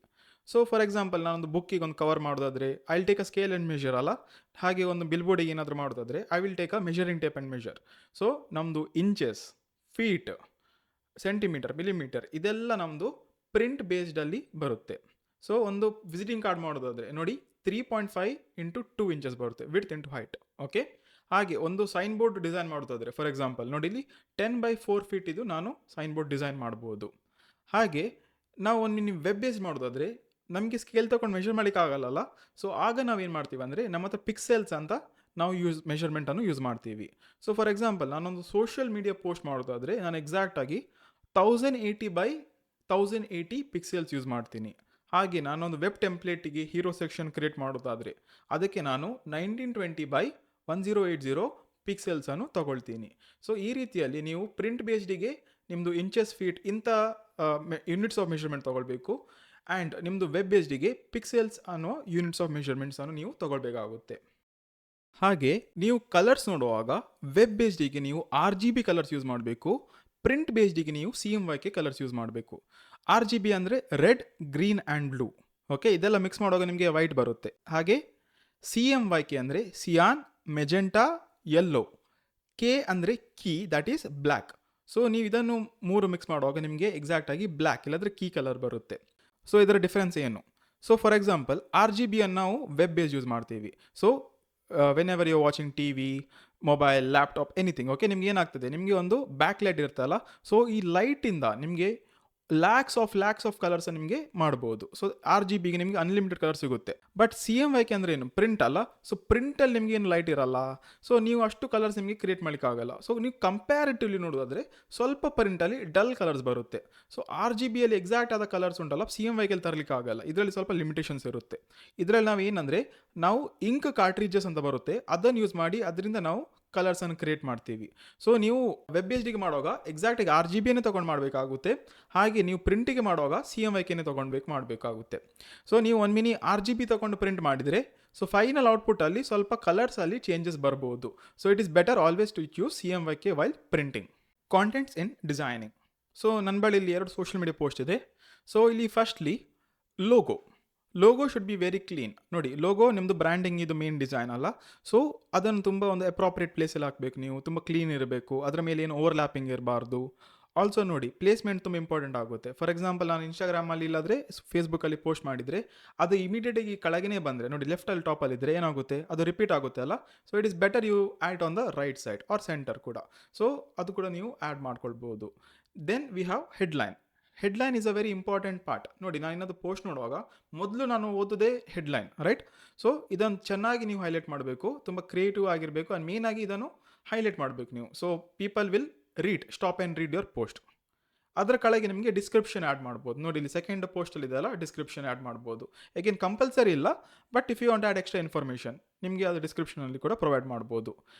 ಸೊ ಫಾರ್ ಎಕ್ಸಾಂಪಲ್ ನಾನೊಂದು ಬುಕ್ಕಿಗೆ ಒಂದು ಕವರ್ ಮಾಡೋದಾದರೆ I will take a scale and measure ಅಲ್ಲ. ಹಾಗೆ ಒಂದು ಬಿಲ್ಬೋರ್ಡಿಗೆ ಏನಾದರೂ ಮಾಡೋದಾದರೆ I will take a measuring tape and measure. So ನಮ್ಮದು ಇಂಚಸ್, ಫೀಟ್, ಸೆಂಟಿಮೀಟರ್, ಮಿಲಿಮೀಟರ್ ಇದೆಲ್ಲ ನಮ್ಮದು ಪ್ರಿಂಟ್ ಬೇಸ್ಡಲ್ಲಿ ಬರುತ್ತೆ. ಸೊ ಒಂದು ವಿಸಿಟಿಂಗ್ ಕಾರ್ಡ್ ಮಾಡೋದಾದರೆ ನೋಡಿ 3.5 ಇಂಟು 2 ಇಂಚಸ್ ಬರುತ್ತೆ ವಿಡ್ತ್ ಇಂಟು ಹೈಟ್. ಓಕೆ, ಹಾಗೆ ಒಂದು ಸೈನ್ ಬೋರ್ಡ್ ಡಿಸೈನ್ ಮಾಡೋದಾದರೆ ಫಾರ್ ಎಕ್ಸಾಂಪಲ್ ನೋಡಿ ಇಲ್ಲಿ 10/4 ಫೀಟ್ ಇದು ನಾನು ಸೈನ್ ಬೋರ್ಡ್ ಡಿಸೈನ್ ಮಾಡ್ಬೋದು. ಹಾಗೆ ನಾವು ಒಂದು ವೆಬ್ ಬೇಸ್ ಮಾಡೋದಾದರೆ ನಮಗೆ ಸ್ಕೇಲ್ ತೊಗೊಂಡು ಮೆಷರ್ ಮಾಡಲಿಕ್ಕೆ ಆಗಲ್ಲ. ಸೊ ಆಗ ನಾವೇನು ಮಾಡ್ತೀವಿ ಅಂದರೆ ನಮ್ಮ ಹತ್ರ ಪಿಕ್ಸೆಲ್ಸ್ ಅಂತ ನಾವು ಮೆಷರ್ಮೆಂಟನ್ನು ಯೂಸ್ ಮಾಡ್ತೀವಿ. ಸೊ ಫಾರ್ ಎಕ್ಸಾಂಪಲ್ ನಾನೊಂದು ಸೋಷಿಯಲ್ ಮೀಡಿಯಾ ಪೋಸ್ಟ್ ಮಾಡೋದಾದರೆ ನಾನು ಎಕ್ಸಾಕ್ಟಾಗಿ 1080x1080 ಪಿಕ್ಸೆಲ್ಸ್ ಯೂಸ್ ಮಾಡ್ತೀನಿ. ಹಾಗೆ ನಾನೊಂದು ವೆಬ್ ಟೆಂಪ್ಲೇಟಿಗೆ ಹೀರೋ ಸೆಕ್ಷನ್ ಕ್ರಿಯೇಟ್ ಮಾಡೋದಾದರೆ ಅದಕ್ಕೆ ನಾನು 1920x1080 ಪಿಕ್ಸೆಲ್ಸನ್ನು ತಗೊಳ್ತೀನಿ. ಸೊ ಈ ರೀತಿಯಲ್ಲಿ ನೀವು ಪ್ರಿಂಟ್ ಬೇಸ್ಡಿಗೆ ನಿಮ್ಮದು ಇಂಚಸ್, ಫೀಟ್ ಇಂಥ ಯೂನಿಟ್ಸ್ ಆಫ್ ಮೆಷರ್ಮೆಂಟ್ ತೊಗೊಳ್ಬೇಕು. ಆ್ಯಂಡ್ ನಿಮ್ಮದು ವೆಬ್ ಬೇಸ್ಡಿಗೆ ಪಿಕ್ಸೆಲ್ಸ್ ಅನ್ನೋ ಯೂನಿಟ್ಸ್ ಆಫ್ ಮೆಷರ್ಮೆಂಟ್ಸನ್ನು ನೀವು ತೊಗೊಳ್ಬೇಕಾಗುತ್ತೆ. ಹಾಗೆ ನೀವು ಕಲರ್ಸ್ ನೋಡುವಾಗ ವೆಬ್ ಬೇಸ್ಡಿಗೆ ನೀವು RGB ಕಲರ್ಸ್ ಯೂಸ್ ಮಾಡಬೇಕು. ಪ್ರಿಂಟ್ ಬೇಸ್ಡಿಗೆ ನೀವು CMYK ಕಲರ್ಸ್ ಯೂಸ್ ಮಾಡಬೇಕು. RGB ಅಂದರೆ red, green and blue. Okay, ಇದೆಲ್ಲ ಮಿಕ್ಸ್ ಮಾಡುವಾಗ ನಿಮಗೆ ವೈಟ್ ಬರುತ್ತೆ. ಹಾಗೆ CMYK ಅಂದರೆ ಸಿಯಾನ್, ಮೆಜೆಂಟಾ, ಯೆಲ್ಲೋ. K ಅಂದರೆ key, that is black. So ನೀವು ಇದನ್ನು 3 ಮಿಕ್ಸ್ ಮಾಡುವಾಗ ನಿಮಗೆ ಎಕ್ಸಾಕ್ಟಾಗಿ ಬ್ಲ್ಯಾಕ್ ಇಲ್ಲಾಂದರೆ ಕೀ ಕಲರ್ ಬರುತ್ತೆ. ಸೊ ಇದರ ಡಿಫ್ರೆನ್ಸ್ ಏನು? ಸೊ ಫಾರ್ ಎಕ್ಸಾಂಪಲ್ RGB ಅನ್ನು ನಾವು ವೆಬ್ ಬೇಸ್ ಯೂಸ್ ಮಾಡ್ತೀವಿ. So whenever you watching TV, mobile, laptop, anything. Okay, ನಿಮ್ಗೆ ಏನಾಗ್ತದೆ, ನಿಮಗೆ ಒಂದು ಬ್ಯಾಕ್ ಲೈಟ್ ಇರುತ್ತಲ್ಲ, ಸೊ ಈ ಲೈಟಿಂದ ನಿಮಗೆ ಲ್ಯಾಕ್ಸ್ ಆಫ್ ಕಲರ್ಸ್ ನಿಮಗೆ ಮಾಡ್ಬೋದು. ಸೊ RGBಗೆ ನಿಮಗೆ ಅನ್ಲಿಮಿಟೆಡ್ ಕಲರ್ ಸಿಗುತ್ತೆ. ಬಟ್ CMYK ಅಂದರೆ ಏನು, ಪ್ರಿಂಟ್ ಅಲ್ಲ. ಸೊ ಪ್ರಿಂಟಲ್ಲಿ ನಿಮಗೆ ಏನು ಲೈಟ್ ಇರಲ್ಲ, ಸೊ ನೀವು ಅಷ್ಟು ಕಲರ್ಸ್ ನಿಮಗೆ ಕ್ರಿಯೇಟ್ ಮಾಡಲಿಕ್ಕಾಗಲ್ಲ. ಸೊ ನೀವು ಕಂಪ್ಯಾರಿಟಿವ್ಲಿ ನೋಡೋದಾದರೆ ಸ್ವಲ್ಪ ಪ್ರಿಂಟಲ್ಲಿ ಡಲ್ ಕಲರ್ಸ್ ಬರುತ್ತೆ. ಸೊ RGBಯಲ್ಲಿ ಎಕ್ಸಾಕ್ಟ್ ಆದ ಕಲರ್ಸ್ ಉಂಟಲ್ಲ, CMYKಲ್ಲಿ ತರಲಿಕ್ಕೆ ಆಗಲ್ಲ. ಇದರಲ್ಲಿ ಸ್ವಲ್ಪ ಲಿಮಿಟೇಷನ್ಸ್ ಇರುತ್ತೆ. ಇದರಲ್ಲಿ ನಾವು ಏನಂದರೆ, ನಾವು ಇಂಕ್ ಕಾರ್ಟ್ರಿಜಸ್ ಅಂತ ಬರುತ್ತೆ, ಅದನ್ನು ಯೂಸ್ ಮಾಡಿ ಅದರಿಂದ ನಾವು ಕಲರ್ಸನ್ನು ಕ್ರಿಯೇಟ್ ಮಾಡ್ತೀವಿ. ಸೊ ನೀವು ವೆಬ್ ಬೇಸ್ಡಿಗೆ ಮಾಡುವಾಗ ಎಕ್ಸಾಕ್ಟಾಗಿ RGBನೇ ತೊಗೊಂಡು ಮಾಡಬೇಕಾಗುತ್ತೆ. ಹಾಗೆ ನೀವು ಪ್ರಿಂಟಿಗೆ ಮಾಡುವಾಗ CMYKನೇ ಮಾಡಬೇಕಾಗುತ್ತೆ. ಸೊ ನೀವು ಒಂದು ಮಿನಿ RGB ತೊಗೊಂಡು ಪ್ರಿಂಟ್ ಮಾಡಿದರೆ, ಸೊ ಫೈನಲ್ ಔಟ್ಪುಟ್ಟಲ್ಲಿ ಸ್ವಲ್ಪ ಕಲರ್ಸಲ್ಲಿ ಚೇಂಜಸ್ ಬರ್ಬೋದು. So it is better always to use CMYK while printing. Contents in designing. So ನನ್ನ ಬಳಿ ಇಲ್ಲಿ 2 ಸೋಷಿಯಲ್ ಮೀಡಿಯಾ ಪೋಸ್ಟ್ ಇದೆ. ಸೊ ಇಲ್ಲಿ firstly logo should be very clean. ನೋಡಿ, ಲೋಗೋ ನಿಮ್ಮದು ಬ್ರ್ಯಾಂಡಿಂಗ್ ಇದು ಮೇನ್ ಡಿಸೈನ್ ಅಲ್ಲ. ಸೊ ಅದನ್ನು ತುಂಬ ಒಂದು ಅಪ್ರಾಪ್ರಿಯೇಟ್ ಪ್ಲೇಸಲ್ಲಿ ಹಾಕಬೇಕು. ನೀವು ತುಂಬ ಕ್ಲೀನ್ ಇರಬೇಕು, ಅದರ ಮೇಲೆ ಏನು ಓವರ್ಲ್ಯಾಪಿಂಗ್ ಇರಬಾರ್ದು. ಆಲ್ಸೋ ನೋಡಿ, ಪ್ಲೇಸ್ಮೆಂಟ್ ತುಂಬ ಇಂಪಾರ್ಟೆಂಟ್ ಆಗುತ್ತೆ. ಫಾರ್ ಎಕ್ಸಾಂಪಲ್, ನಾನು ಇನ್ಸ್ಟಾಗ್ರಾಮಲ್ಲಿ ಇಲ್ಲಾದರೆ ಫೇಸ್ಬುಕ್ಕಲ್ಲಿ ಪೋಸ್ಟ್ ಮಾಡಿದರೆ ಅದು ಇಮಿಡಿಯೇಟಾಗಿ ಕೆಳಗೇ ಬಂದರೆ, ನೋಡಿ ಲೆಫ್ಟಲ್ಲಿ ಟಾಪಲ್ಲಿ ಇದ್ದರೆ ಏನಾಗುತ್ತೆ, ಅದು ರಿಪೀಟ್ ಆಗುತ್ತೆ ಅಲ್ಲ. So it is better you add on the right side or centre ಕೂಡ. ಸೊ ಅದು ಕೂಡ ನೀವು ಆ್ಯಡ್ ಮಾಡ್ಕೊಳ್ಬೋದು. Then we have headline is a very important part. ನೋಡಿ, ನಾನು ಇನ್ನೊಂದು ಪೋಸ್ಟ್ ನೋಡುವಾಗ ಮೊದಲು ನಾನು ಓದೋದೇ ಹೆಡ್ಲೈನ್, ರೈಟ್? ಸೊ ಇದನ್ನು ಚೆನ್ನಾಗಿ ನೀವು ಹೈಲೈಟ್ ಮಾಡಬೇಕು, ತುಂಬ ಕ್ರಿಯೇಟಿವ್ ಆಗಿರಬೇಕು, ಆ್ಯಂಡ್ ಮೇಯ್ನಾಗಿ ಇದನ್ನು ಹೈಲೈಟ್ ಮಾಡಬೇಕು ನೀವು. So people will stop and read your post. ಅದರ ಕೆಳಗೆ ನಿಮಗೆ ಡಿಸ್ಕ್ರಿಪ್ಷನ್ ಆ್ಯಡ್ ಮಾಡ್ಬೋದು. ನೋಡಿ, ಇಲ್ಲಿ ಸೆಕೆಂಡ್ ಪೋಸ್ಟಲ್ಲಿ ಇದೆಯಲ್ಲ, ಡಿಸ್ಕ್ರಿಪ್ಷನ್ ಆ್ಯಡ್ ಮಾಡ್ಬೋದು. ಏಕೆನ್ ಕಂಪಲ್ಸರಿ ಇಲ್ಲ, but if you want add extra information, ನಿಮಗೆ ಅದು ಡಿಸ್ಕ್ರಿಪ್ಷನಲ್ಲಿ ಕೂಡ ಪ್ರೊವೈಡ್ ಮಾಡ್ಬೋದು.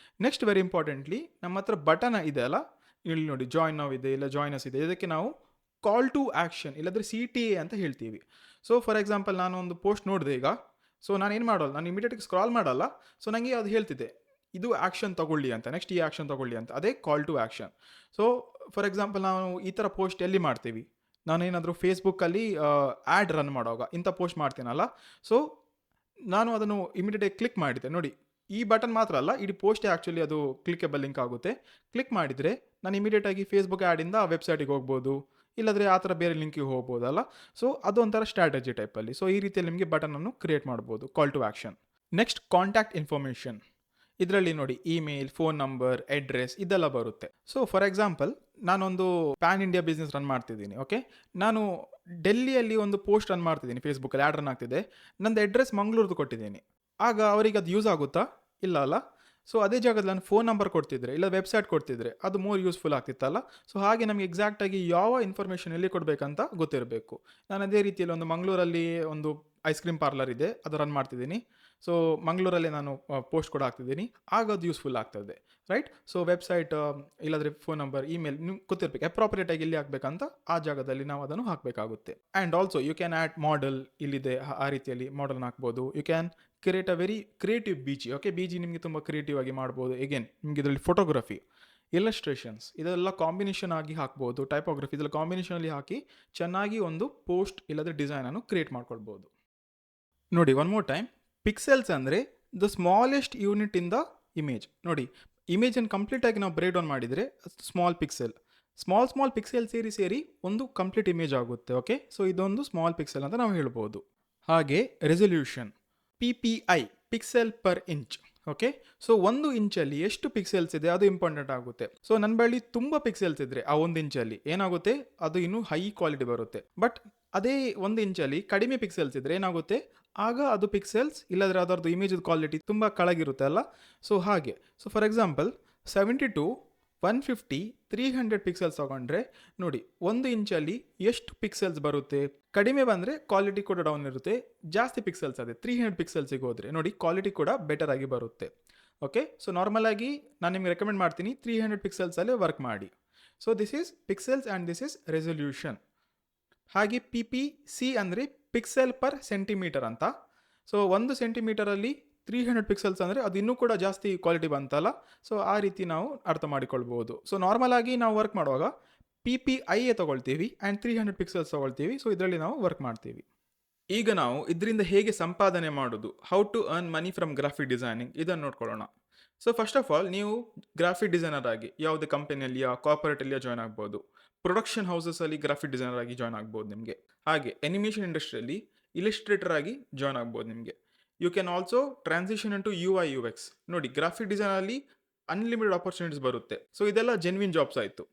ನೆಕ್ಸ್ಟ್, ವೆರಿ ಇಂಪಾರ್ಟೆಂಟ್ಲಿ, ನಮ್ಮ ಹತ್ರ ಬಟನ್ ಇದೆ ಅಲ್ಲ, ಇಲ್ಲಿ ನೋಡಿ ಜಾಯ್ನ್ ನಾವು ಇದೆ, ಇಲ್ಲ ಜಾಯ್ನ್ ಅಸ್ ಇದೆ. ಇದಕ್ಕೆ ನಾವು ಕಾಲ್ ಟು ಆ್ಯಕ್ಷನ್ ಇಲ್ಲಾಂದರೆ CTA ಅಂತ ಹೇಳ್ತೀವಿ. ಸೊ ಫಾರ್ ಎಕ್ಸಾಂಪಲ್, ನಾನು ಒಂದು ಪೋಸ್ಟ್ ನೋಡಿದೆ ಈಗ. ಸೊ ನಾನು ಏನು ಮಾಡೋಲ್ಲ, ನಾನು ಇಮಿಡಿಯೇಟಾಗಿ ಸ್ಕ್ರಾಲ್ ಮಾಡಲ್ಲ. ಸೊ ನನಗೆ ಅದು ಹೇಳ್ತಿದೆ, ಇದು ಆ್ಯಕ್ಷನ್ ತಗೊಳ್ಳಿ ಅಂತ, ನೆಕ್ಸ್ಟ್ ಈ ಆ್ಯಕ್ಷನ್ ತಗೊಳ್ಳಿ ಅಂತ. ಅದೇ call to action. So for example, ನಾವು ಈ ಥರ ಪೋಸ್ಟ್ ಎಲ್ಲಿ ಮಾಡ್ತೀವಿ, ನಾನೇನಾದರೂ ಫೇಸ್ಬುಕ್ಕಲ್ಲಿ ಆ್ಯಡ್ ರನ್ ಮಾಡುವಾಗ ಇಂಥ ಪೋಸ್ಟ್ ಮಾಡ್ತೀನಲ್ಲ. ಸೊ ನಾನು ಅದನ್ನು ಇಮಿಡಿಯೇಟಾಗಿ ಕ್ಲಿಕ್ ಮಾಡಿದೆ. ನೋಡಿ, ಈ ಬಟನ್ ಮಾತ್ರ ಅಲ್ಲ, ಇಡೀ ಪೋಸ್ಟೇ ಆ್ಯಕ್ಚುಲಿ ಅದು ಕ್ಲಿಕೇಬಲ್ ಲಿಂಕ್ ಆಗುತ್ತೆ. ಕ್ಲಿಕ್ ಮಾಡಿದರೆ ನಾನು ಇಮಿಡಿಯೇಟಾಗಿ ಫೇಸ್ಬುಕ್ ಆ್ಯಡಿಂದ ಆ ವೆಬ್ಸೈಟಿಗೆ ಹೋಗ್ಬೋದು, ಇಲ್ಲಾಂದರೆ ಆ ಥರ ಬೇರೆ ಲಿಂಕಿಗೆ ಹೋಗ್ಬೋದಲ್ಲ. ಸೊ ಅದೊಂಥರ ಸ್ಟ್ರಾಟಜಿ ಟೈಪಲ್ಲಿ. ಸೊ ಈ ರೀತಿಯಲ್ಲಿ ನಿಮಗೆ ಬಟನನ್ನು ಕ್ರಿಯೇಟ್ ಮಾಡ್ಬೋದು, call to action. Next, contact information. ಇದರಲ್ಲಿ ನೋಡಿ, ಇಮೇಲ್, ಫೋನ್ ನಂಬರ್, ಅಡ್ರೆಸ್ ಇದೆಲ್ಲ ಬರುತ್ತೆ. ಸೊ ಫಾರ್ ಎಕ್ಸಾಂಪಲ್, ನಾನೊಂದು ಪ್ಯಾನ್ ಇಂಡಿಯಾ ಬಿಸ್ನೆಸ್ ರನ್ ಮಾಡ್ತಿದ್ದೀನಿ. ಓಕೆ, ನಾನು ಡೆಲ್ಲಿಯಲ್ಲಿ ಒಂದು ಪೋಸ್ಟ್ ರನ್ ಮಾಡ್ತಿದ್ದೀನಿ, ಫೇಸ್ಬುಕ್ಕಲ್ಲಿ ಆ್ಯಡ್ ರನ್ ಆಗ್ತಿದೆ. ನಂದು ಅಡ್ರೆಸ್ ಮಂಗಳೂರ್ದು ಕೊಟ್ಟಿದ್ದೀನಿ. ಆಗ ಅವರಿಗೆ ಅದು ಯೂಸ್ ಆಗುತ್ತಾ? ಇಲ್ಲ ಅಲ್ಲ. ಸೊ ಅದೇ ಜಾಗದಲ್ಲಿ ನಾನು ಫೋನ್ ನಂಬರ್ ಕೊಡ್ತಿದ್ರೆ, ಇಲ್ಲ ವೆಬ್ಸೈಟ್ ಕೊಡ್ತಿದ್ರೆ ಅದು ಮೋರ್ ಯೂಸ್ಫುಲ್ ಆಗ್ತಿತ್ತಲ್ಲ. ಸೊ ಹಾಗೆ ನಮಗೆ ಎಕ್ಸಾಕ್ಟಾಗಿ ಯಾವ ಇನ್ಫಾರ್ಮೇಷನ್ ಎಲ್ಲಿ ಕೊಡಬೇಕಂತ ಗೊತ್ತಿರಬೇಕು. ನಾನು ಅದೇ ರೀತಿಯಲ್ಲಿ ಒಂದು ಮಂಗಳೂರಲ್ಲಿ ಒಂದು ಐಸ್ ಕ್ರೀಮ್ ಪಾರ್ಲರ್ ಇದೆ, ಅದು ರನ್ ಮಾಡ್ತಿದ್ದೀನಿ. ಸೊ ಮಂಗಳೂರಲ್ಲಿ ನಾನು ಪೋಸ್ಟ್ ಕೂಡ ಹಾಕ್ತಿದ್ದೀನಿ, ಆಗ ಅದು ಯೂಸ್ಫುಲ್ ಆಗ್ತದೆ, ರೈಟ್? ಸೊ ವೆಬ್ಸೈಟ್ ಇಲ್ಲಾಂದರೆ ಫೋನ್ ನಂಬರ್, ಇಮೇಲ್ ನಿಮ್ಗೆ ಗೊತ್ತಿರಬೇಕು ಅಪ್ರಾಪ್ರಿಯೇಟಾಗಿ ಎಲ್ಲಿ ಹಾಕಬೇಕಂತ, ಆ ಜಾಗದಲ್ಲಿ ನಾವು ಅದನ್ನು ಹಾಕಬೇಕಾಗುತ್ತೆ. And also you can add model, ಇಲ್ಲಿದೆ ಆ ರೀತಿಯಲ್ಲಿ ಮಾಡೆಲ್ನ ಹಾಕ್ಬೋದು. You can create a very creative BG. Okay, BG ನಿಮಗೆ ತುಂಬ ಕ್ರಿಯೇಟಿವ್ ಆಗಿ ಮಾಡ್ಬೋದು. ಎಗೇನ್ ನಿಮಗೆ ಇದರಲ್ಲಿ ಫೋಟೋಗ್ರಫಿ, ಇಲಸ್ಟ್ರೇಷನ್ಸ್ ಇದೆಲ್ಲ ಕಾಂಬಿನೇಷನ್ ಆಗಿ ಹಾಕ್ಬೋದು. ಟೈಪೋಗ್ರಫಿ ಇದೆಲ್ಲ ಕಾಂಬಿನೇಷನಲ್ಲಿ ಹಾಕಿ ಚೆನ್ನಾಗಿ ಒಂದು ಪೋಸ್ಟ್ ಇಲ್ಲದ್ರೆ ಡಿಸೈನನ್ನು ಕ್ರಿಯೇಟ್ ಮಾಡ್ಕೊಳ್ಬೋದು. ನೋಡಿ, ಒನ್ ಮೋರ್ ಟೈಮ್, ಪಿಕ್ಸೆಲ್ಸ್ ಅಂದರೆ the smallest unit in the image. ನೋಡಿ, ಇಮೇಜನ್ನು ಕಂಪ್ಲೀಟಾಗಿ ನಾವು ಬ್ರೇಕ್ ಡೌನ್ ಮಾಡಿದರೆ ಸ್ಮಾಲ್ ಪಿಕ್ಸೆಲ್ ಸೇರಿ ಒಂದು ಕಂಪ್ಲೀಟ್ ಇಮೇಜ್ ಆಗುತ್ತೆ. ಓಕೆ, ಸೊ ಇದೊಂದು ಸ್ಮಾಲ್ ಪಿಕ್ಸೆಲ್ ಅಂತ ನಾವು ಹೇಳ್ಬೋದು. ಹಾಗೆ resolution, PPI, pixel per inch. Okay, so 1 ಇಂಚಲ್ಲಿ ಎಷ್ಟು ಪಿಕ್ಸೆಲ್ಸ್ ಇದೆ ಅದು ಇಂಪಾರ್ಟೆಂಟ್ ಆಗುತ್ತೆ. ಸೊ ನನ್ನ ಬಳಿ ತುಂಬ ಪಿಕ್ಸೆಲ್ಸ್ ಇದ್ದರೆ ಆ 1 ಇಂಚಲ್ಲಿ ಏನಾಗುತ್ತೆ, ಅದು ಇನ್ನೂ ಹೈ ಕ್ವಾಲಿಟಿ ಬರುತ್ತೆ. ಬಟ್ ಅದೇ 1 ಇಂಚಲ್ಲಿ ಕಡಿಮೆ ಪಿಕ್ಸೆಲ್ಸ್ ಇದ್ದರೆ ಏನಾಗುತ್ತೆ, ಆಗ ಅದು ಪಿಕ್ಸೆಲ್ಸ್ ಇಲ್ಲಾಂದರೆ ಅದರದ್ದು ಇಮೇಜ್ ಕ್ವಾಲಿಟಿ ತುಂಬ ಕೆಳಗಿರುತ್ತೆ ಅಲ್ಲ. ಸೊ ಹಾಗೆ, ಸೊ ಫಾರ್ ಎಕ್ಸಾಂಪಲ್ 72, 150, 300 ಪಿಕ್ಸೆಲ್ಸ್ ತಗೊಂಡ್ರೆ ನೋಡಿ 1 ಇಂಚಲ್ಲಿ ಎಷ್ಟು ಪಿಕ್ಸೆಲ್ಸ್ ಬರುತ್ತೆ. ಕಡಿಮೆ ಬಂದರೆ ಕ್ವಾಲಿಟಿ ಕೂಡ ಡೌನ್ ಇರುತ್ತೆ, ಜಾಸ್ತಿ ಪಿಕ್ಸೆಲ್ಸ್ ಅದೇ 300 ಪಿಕ್ಸೆಲ್ಸಿಗೆ ಹೋದರೆ ನೋಡಿ ಕ್ವಾಲಿಟಿ ಕೂಡ ಬೆಟರ್ ಆಗಿ ಬರುತ್ತೆ. ಓಕೆ, ಸೊ ನಾರ್ಮಲ್ ಆಗಿ ನಾನು ನಿಮಗೆ ರೆಕಮೆಂಡ್ ಮಾಡ್ತೀನಿ 300 ಪಿಕ್ಸೆಲ್ಸಲ್ಲೇ ವರ್ಕ್ ಮಾಡಿ. So this is pixels and this is resolution. ಹಾಗೆ PPC ಅಂದರೆ ಪಿಕ್ಸೆಲ್ ಪರ್ ಸೆಂಟಿಮೀಟರ್ ಅಂತ. ಸೊ 1 ಸೆಂಟಿಮೀಟರಲ್ಲಿ 300 ಪಿಕ್ಸೆಲ್ಸ್ ಅಂದರೆ ಅದು ಇನ್ನೂ ಕೂಡ ಜಾಸ್ತಿ ಕ್ವಾಲಿಟಿ ಬಂತಲ್ಲ. ಸೊ ಆ ರೀತಿ ನಾವು ಅರ್ಥ ಮಾಡಿಕೊಳ್ಬೋದು. ಸೊ ನಾರ್ಮಲ್ ಆಗಿ ನಾವು ವರ್ಕ್ ಮಾಡುವಾಗ PPIA ತೊಗೊಳ್ತೀವಿ ಆ್ಯಂಡ್ 300 ಪಿಕ್ಸೆಲ್ಸ್ ತೊಗೊಳ್ತೀವಿ. ಸೊ ಇದರಲ್ಲಿ ನಾವು ವರ್ಕ್ ಮಾಡ್ತೀವಿ. ಈಗ ನಾವು ಇದರಿಂದ ಹೇಗೆ ಸಂಪಾದನೆ ಮಾಡೋದು, how to earn money from graphic designing, ಇದನ್ನು ನೋಡ್ಕೊಳ್ಳೋಣ. ಸೊ ಫಸ್ಟ್ ಆಫ್ ಆಲ್ ನೀವು ಗ್ರಾಫಿಕ್ ಡಿಸೈನರ್ ಆಗಿ ಯಾವುದೇ ಕಂಪನಿಯಲ್ಲಿಯ ಕಾರ್ಪೊರೇಟಲ್ಲಿಯ ಜಾಯ್ನ್ ಆಗ್ಬೋದು. ಪ್ರೊಡಕ್ಷನ್ ಹೌಸಸಲ್ಲಿ ಗ್ರಾಫಿಕ್ ಡಿಸೈನರ್ ಆಗಿ ಜಾಯ್ನ್ ಆಗ್ಬೋದು ನಿಮಗೆ. ಹಾಗೆ ಅನಿಮೇಷನ್ ಇಂಡಸ್ಟ್ರಿಯಲ್ಲಿ ಇಲಿಸ್ಟ್ರೇಟರ್ ಆಗಿ ಜಾಯ್ನ್ ಆಗ್ಬೋದು ನಿಮಗೆ. You can also transition into UI UX. ನೋಡಿ, ಗ್ರಾಫಿಕ್ ಡಿಸೈನಲ್ಲಿ ಅನ್ಲಿಮಿಟೆಡ್ ಆಪರ್ಚುನಿಟೀಸ್ ಬರುತ್ತೆ. ಸೊ ಇದೆಲ್ಲ ಜೆನ್ವಿನ್ ಜಾಬ್ಸ್ ಆಯಿತು.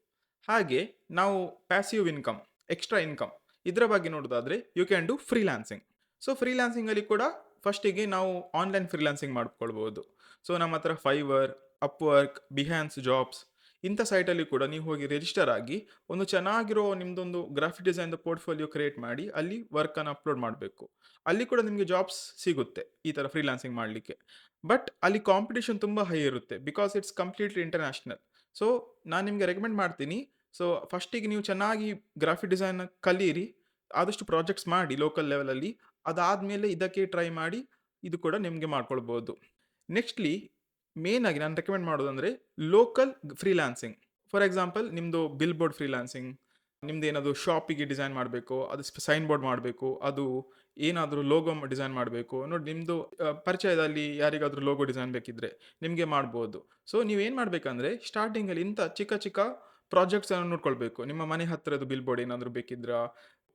ಹಾಗೆ ನಾವು ಪ್ಯಾಸಿವ್ ಇನ್ಕಮ್, ಎಕ್ಸ್ಟ್ರಾ ಇನ್ಕಮ್, ಇದರ ಬಗ್ಗೆ ನೋಡೋದಾದರೆ you can do freelancing. So ಫ್ರೀಲಾನ್ಸಿಂಗಲ್ಲಿ ಕೂಡ ಫಸ್ಟಿಗೆ ನಾವು ಆನ್ಲೈನ್ ಫ್ರೀಲಾನ್ಸಿಂಗ್ ಮಾಡ್ಕೊಳ್ಬೋದು. ಸೊ ನಮ್ಮ ಹತ್ರ ಫೈವರ್, ಅಪ್ವರ್ಕ್, ಬಿಹ್ಯಾನ್ಸ್ ಜಾಬ್ಸ್ ಇಂಥ ಸೈಟಲ್ಲಿ ಕೂಡ ನೀವು ಹೋಗಿ ರಿಜಿಸ್ಟರ್ ಆಗಿ ಒಂದು ಚೆನ್ನಾಗಿರೋ ನಿಮ್ಮದೊಂದು ಗ್ರಾಫಿಕ್ ಡಿಸೈನ್ದು ಪೋರ್ಟ್ಫೋಲಿಯೋ ಕ್ರಿಯೇಟ್ ಮಾಡಿ ಅಲ್ಲಿ ವರ್ಕನ್ನು ಅಪ್ಲೋಡ್ ಮಾಡಬೇಕು. ಅಲ್ಲಿ ಕೂಡ ನಿಮಗೆ ಜಾಬ್ಸ್ ಸಿಗುತ್ತೆ ಈ ಥರ ಫ್ರೀಲಾನ್ಸಿಂಗ್ ಮಾಡಲಿಕ್ಕೆ. ಬಟ್ ಅಲ್ಲಿ ಕಾಂಪಿಟೇಷನ್ ತುಂಬ ಹೈ ಇರುತ್ತೆ, because it's completely international. So ನಾನು ನಿಮಗೆ ರೆಕಮೆಂಡ್ ಮಾಡ್ತೀನಿ, ಸೊ ಫಸ್ಟಿಗೆ ನೀವು ಚೆನ್ನಾಗಿ ಗ್ರಾಫಿಕ್ ಡಿಸೈನ್ ಕಲೀರಿ, ಆದಷ್ಟು ಪ್ರಾಜೆಕ್ಟ್ಸ್ ಮಾಡಿ ಲೋಕಲ್ ಲೆವೆಲಲ್ಲಿ. ಅದಾದಮೇಲೆ ಇದಕ್ಕೆ ಟ್ರೈ ಮಾಡಿ, ಇದು ಕೂಡ ನಿಮಗೆ ಮಾಡ್ಕೊಳ್ಬೋದು. ನೆಕ್ಸ್ಟ್ಲಿ ಮೇನಾಗಿ ನಾನು ರೆಕಮೆಂಡ್ ಮಾಡೋದಂದರೆ ಲೋಕಲ್ ಫ್ರೀಲಾನ್ಸಿಂಗ್. ಫಾರ್ ಎಕ್ಸಾಂಪಲ್ ನಿಮ್ಮದು ಬಿಲ್ ಬೋರ್ಡ್ ಫ್ರೀಲಾನ್ಸಿಂಗ್, ನಿಮ್ದು ಏನಾದರೂ ಶಾಪಿಗೆ ಡಿಸೈನ್ ಮಾಡಬೇಕು, ಅದು ಸೈನ್ ಬೋರ್ಡ್ ಮಾಡಬೇಕು, ಅದು ಏನಾದರೂ ಲೋಗೋ ಡಿಸೈನ್ ಮಾಡಬೇಕು. ನೋಡಿ, ನಿಮ್ಮದು ಪರಿಚಯದಲ್ಲಿ ಯಾರಿಗಾದರೂ ಲೋಗೋ ಡಿಸೈನ್ ಬೇಕಿದ್ದರೆ ನಿಮಗೆ ಮಾಡ್ಬೋದು. ಸೊ ನೀವೇನು ಮಾಡಬೇಕಂದ್ರೆ ಸ್ಟಾರ್ಟಿಂಗಲ್ಲಿ ಇಂಥ ಚಿಕ್ಕ ಚಿಕ್ಕ ಪ್ರಾಜೆಕ್ಟ್ಸನ್ನು ನೋಡ್ಕೊಳ್ಬೇಕು. ನಿಮ್ಮ ಮನೆ ಹತ್ತಿರದ್ದು ಬಿಲ್ ಬೋರ್ಡ್ ಏನಾದರೂ ಬೇಕಿದ್ರೆ,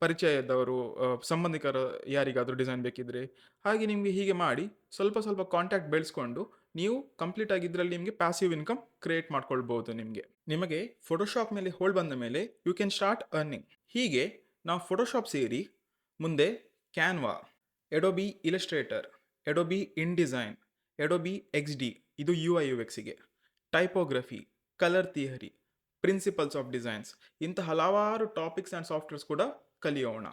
ಪರಿಚಯದವರು ಸಂಬಂಧಿಕರ ಯಾರಿಗಾದರೂ ಡಿಸೈನ್ ಬೇಕಿದ್ರೆ, ಹಾಗೆ ನಿಮಗೆ ಹೀಗೆ ಮಾಡಿ ಸ್ವಲ್ಪ ಸ್ವಲ್ಪ ಕಾಂಟ್ಯಾಕ್ಟ್ ಬೆಳೆಸ್ಕೊಂಡು ನೀವು ಕಂಪ್ಲೀಟಾಗಿ ಇದರಲ್ಲಿ ನಿಮಗೆ ಪ್ಯಾಸಿವ್ ಇನ್ಕಮ್ ಕ್ರಿಯೇಟ್ ಮಾಡ್ಕೊಳ್ಬೋದು. ನಿಮಗೆ ಫೋಟೋಶಾಪ್ ಮೇಲೆ ಹೋಲ್ಡ್ ಬಂದ ಮೇಲೆ ಯು ಕ್ಯಾನ್ ಸ್ಟಾರ್ಟ್ ಅರ್ನಿಂಗ್. ಹೀಗೆ ನಾವು ಫೋಟೋಶಾಪ್ ಸೇರಿ ಮುಂದೆ Canva, Adobe Illustrator, Adobe InDesign, Adobe XD ಇದು UI UXಗೆ, typography, colour theory, principles of designs, ಇಂಥ ಹಲವಾರು ಟಾಪಿಕ್ಸ್ ಆ್ಯಂಡ್ ಸಾಫ್ಟ್ವೇರ್ಸ್ ಕೂಡ ಕಲಿಯೋಣ.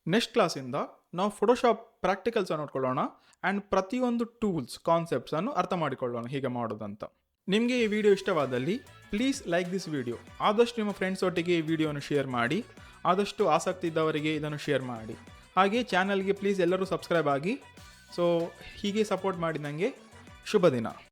ನೆಕ್ಸ್ಟ್ ಕ್ಲಾಸಿಂದ ನಾವು ಫೋಟೋಶಾಪ್ ಪ್ರಾಕ್ಟಿಕಲ್ಸ್ ನೋಡ್ಕೊಳ್ಳೋಣ ಆ್ಯಂಡ್ ಪ್ರತಿಯೊಂದು ಟೂಲ್ಸ್ ಕಾನ್ಸೆಪ್ಟ್ಸನ್ನು ಅರ್ಥ ಮಾಡಿಕೊಳ್ಳೋಣ ಹೇಗೆ ಮಾಡೋದಂತ. ನಿಮಗೆ ಈ ವಿಡಿಯೋ ಇಷ್ಟವಾದಲ್ಲಿ ಪ್ಲೀಸ್ ಲೈಕ್ ದಿಸ್ ವಿಡಿಯೋ. ಆದಷ್ಟು ನಿಮ್ಮ ಫ್ರೆಂಡ್ಸ್ ಒಟ್ಟಿಗೆ ಈ ವಿಡಿಯೋನ ಶೇರ್ ಮಾಡಿ, ಆದಷ್ಟು ಆಸಕ್ತಿ ಇದ್ದವರಿಗೆ ಇದನ್ನು ಶೇರ್ ಮಾಡಿ. ಹಾಗೆ ಚಾನಲ್ಗೆ ಪ್ಲೀಸ್ ಎಲ್ಲರೂ ಸಬ್ಸ್ಕ್ರೈಬ್ ಆಗಿ. ಸೊ ಹೀಗೆ ಸಪೋರ್ಟ್ ಮಾಡಿ ನನಗೆ. ಶುಭ ದಿನ.